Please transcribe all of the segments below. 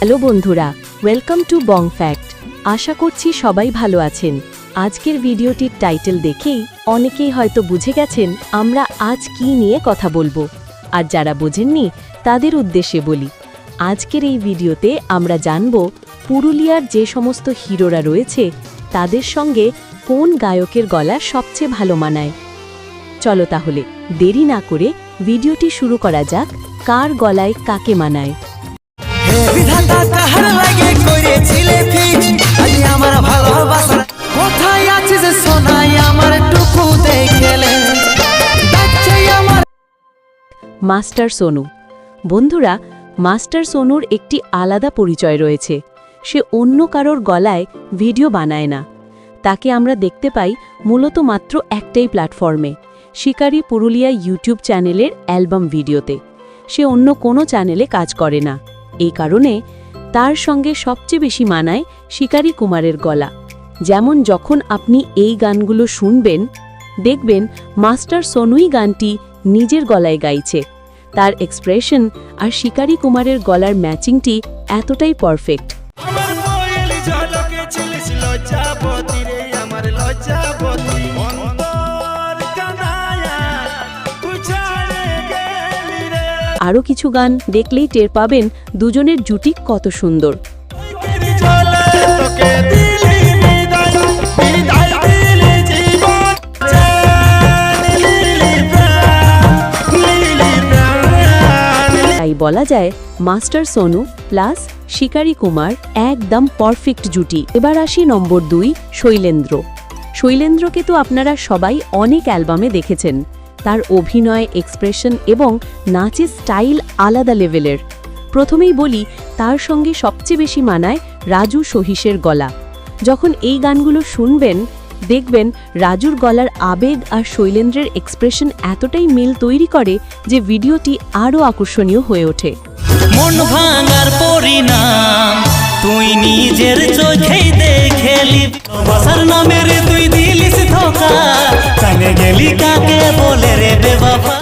Hello বন্ধুরা, welcome to Bong fact. আশা করছি সবাই ভালো আছেন। আজকের ভিডিওটির টাইটেল দেখেই অনেকেই হয়তো বুঝে গেছেন আমরা আজ কি নিয়ে কথা বলবো। আর যারা বোঝেননি তাদের উদ্দেশ্যে বলি, আজকের এই ভিডিওতে আমরা জানব পুরুলিয়ার যে সমস্ত হিরোরা রয়েছে তাদের সঙ্গে কোন গায়কের গলা সবচেয়ে ভালো মানায়। চলো তাহলে দেরি না করে ভিডিওটি শুরু করা যাক। কার গলায় কাকে মানায়। বিধাতা কাহার লাগে করেছিলে ফিক্স আজ আমার ভালোবাসা কোথায় আছে যে সোনাই আমার টুকু দেখলে ডাকছে আমার মাস্টার সোনু। বন্ধুরা, মাস্টার সোনুর একটি আলাদা পরিচয় রয়েছে। সে অন্য কারোর গলায় ভিডিও বানায় না। তাকে আমরা দেখতে পাই মূলত মাত্র একটাই প্ল্যাটফর্মে, শিকারি পুরুলিয়া ইউটিউব চ্যানেলের অ্যালবাম ভিডিওতে। সে অন্য কোনো চ্যানেলে কাজ করে না। এই কারণে তার সঙ্গে সবচেয়ে বেশি মানায় শিকারি কুমারের গলা। যেমন যখন আপনি এই গানগুলো শুনবেন, দেখবেন মাস্টার সোনুই গানটি নিজের গলায় গাইছে। তার এক্সপ্রেশন আর শিকারি কুমারের গলার ম্যাচিংটি এতটাই পারফেক্ট। আরও কিছু গান দেখলেই টের পাবেন দুজনের জুটি কত সুন্দর। তাই বলা যায় মাস্টার সোনু প্লাস শিকারি কুমার একদম পারফেক্ট জুটি। এবার আসি নম্বর 2, শৈলেন্দ্র। শৈলেন্দ্রকে তো আপনারা সবাই অনেক অ্যালবামে দেখেছেন। তার অভিনয়, এক্সপ্রেশন এবং নাচের স্টাইল আলাদা লেভেলের। প্রথমেই বলি, তার সঙ্গে সবচেয়ে বেশি মানায় রাজু সহিসের গলা। যখন এই গানগুলো শুনবেন, দেখবেন রাজুর গলার আবেগ আর শৈলেন্দ্রের এক্সপ্রেশন এতটাই মিল তৈরি করে যে ভিডিওটি আরও আকর্ষণীয় হয়ে ওঠে। মন ভাঙার পরিণাম তুই নিজের চোখেই দেখেলি, বাসার নামের তুই দিলিস ধোঁকা, জানে গেলি কাকে বলে রে বেবাবা।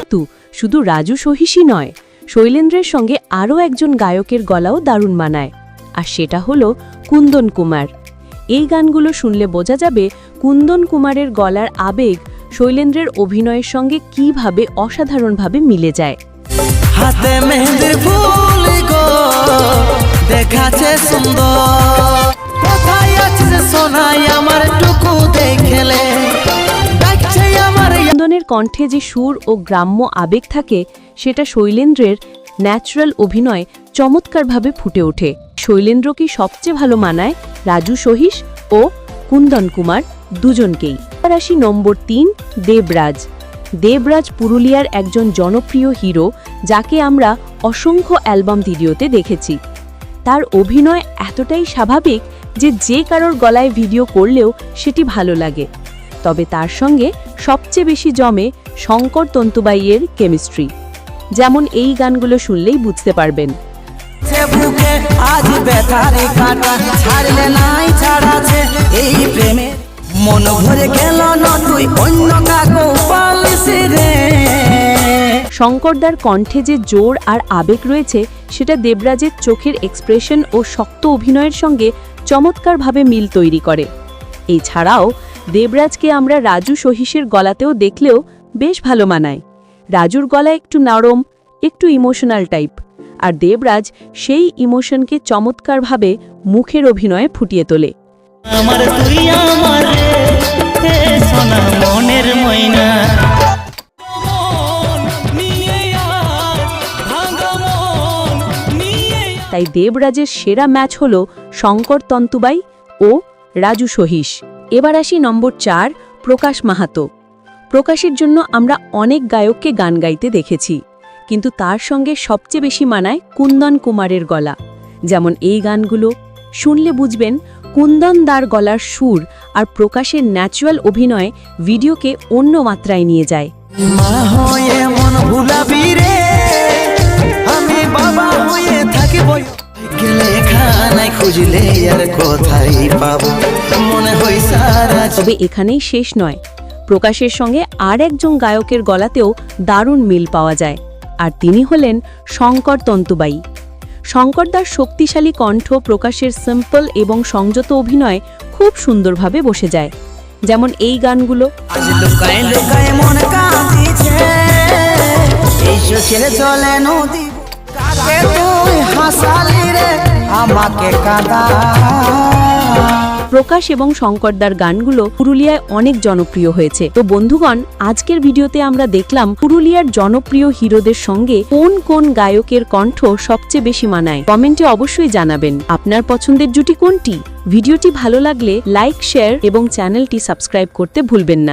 শুধু রাজু সহিসই নয়, শৈলেন্দ্রের সঙ্গে আরও একজন গায়কের গলাও দারুণ মানায়, আর সেটা হলো কুন্দন কুমার। এই গানগুলো শুনলে বোঝা যাবে কুন্দন কুমারের গলার আবেগ শৈলেন্দ্রের অভিনয়ের সঙ্গে কিভাবে অসাধারণভাবে মিলে যায়। হাতে মেহেন্দির ফুল গো দেখাছে সুন্দর, কোথায় আছে যে সোনাই আমার টুকু দেখলে ডাকছে আমার। কুন্দনের কণ্ঠে যে সুর ও গ্রাম্য আবেগ থাকে সেটা শৈলেন্দ্রের ন্যাচারাল অভিনয় চমৎকারভাবে ফুটে ওঠে। শৈলেন্দ্রকে সবচেয়ে ভালো মানায় রাজু সহিস ও কুন্দন কুমার দুজনকেই। আর আসি নম্বর 3, দেবরাজ। দেবরাজ পুরুলিয়ার একজন জনপ্রিয় হিরো, যাকে আমরা অসংখ্য অ্যালবাম ভিডিওতে দেখেছি। তার অভিনয় এতটাই স্বাভাবিক যে কারোর গলায় ভিডিও করলেও সেটি ভালো লাগে। তবে তার সঙ্গে সবচেয়ে বেশি জমে শঙ্কর তন্তুবাইয়ের কেমিস্ট্রি। যেমন এই গানগুলো শুনলেই বুঝতে পারবেন। আজ ব্যথারে কাটা ছাড়লে নাই ছাড়াছে এই প্রেমে, মন ভরে গেল না তুই অন্য কাকু পালিস রে। শঙ্করদার কণ্ঠে যে জোর আর আবেগ রয়েছে সেটা দেবরাজের চোখের এক্সপ্রেশন ও শক্ত অভিনয়ের সঙ্গে চমৎকারভাবে মিল তৈরি করে। এছাড়াও দেবরাজকে আমরা রাজু সহিসের গলাতেও দেখলেও বেশ ভালো মানায়। রাজুর গলা একটু নরম, একটু ইমোশনাল টাইপ, আর দেবরাজ সেই ইমোশনকে চমৎকারভাবে মুখের অভিনয়ে ফুটিয়ে তোলে। আমার তুই আমার রে সোনা মনের ময়না, তাই দেবরাজের সেরা ম্যাচ হল শঙ্কর তন্তুবাই ও রাজু সহিস। এবার আসি নম্বর 4, প্রকাশ মাহাতো। প্রকাশের জন্য আমরা অনেক গায়ককে গান গাইতে দেখেছি, কিন্তু তার সঙ্গে সবচেয়ে বেশি মানায় কুন্দন কুমারের গলা। যেমন এই গানগুলো শুনলে বুঝবেন কুন্দন দার গলার সুর আর প্রকাশের ন্যাচারাল অভিনয় ভিডিওকে অন্য মাত্রায় নিয়ে যায়। মা হয়ে মন ভুলাবি রে, আমি বাবা হয়ে থাকিব, গেলে খানায় খুঁজলে আর কোথায় পাবো, মনে হয় সারা। তবে এখানেই শেষ নয়, প্রকাশের সঙ্গে আর একজন গায়কের গলাতেও দারুণ মিল পাওয়া যায়, আর তিনি হলেন শঙ্কর তন্তুবাই। শঙ্করদার শক্তিশালী কণ্ঠ প্রকাশের সিম্পল এবং সংযত অভিনয় খুব সুন্দরভাবে বসে যায়, যেমন এই গানগুলো। আজ লুকায় লুকায় মন কাঁদিছে, এই চোখের জলে নদী কাকে তুই হাসালি রে আমাকে কাঁদা। প্রকাশ এবং শঙ্করদার গানগুলো পুরুলিয়ায় অনেক জনপ্রিয় হয়েছে। তো বন্ধুগণ, আজকের ভিডিওতে আমরা দেখলাম পুরুলিয়ার জনপ্রিয় হিরোদের সঙ্গে কোন কোন গায়কের কণ্ঠ সবচেয়ে বেশি মানায়। কমেন্টে অবশ্যই জানাবেন আপনার পছন্দের জুটি কোনটি। ভিডিওটি ভালো লাগলে লাইক, শেয়ার এবং চ্যানেলটি সাবস্ক্রাইব করতে ভুলবেন না।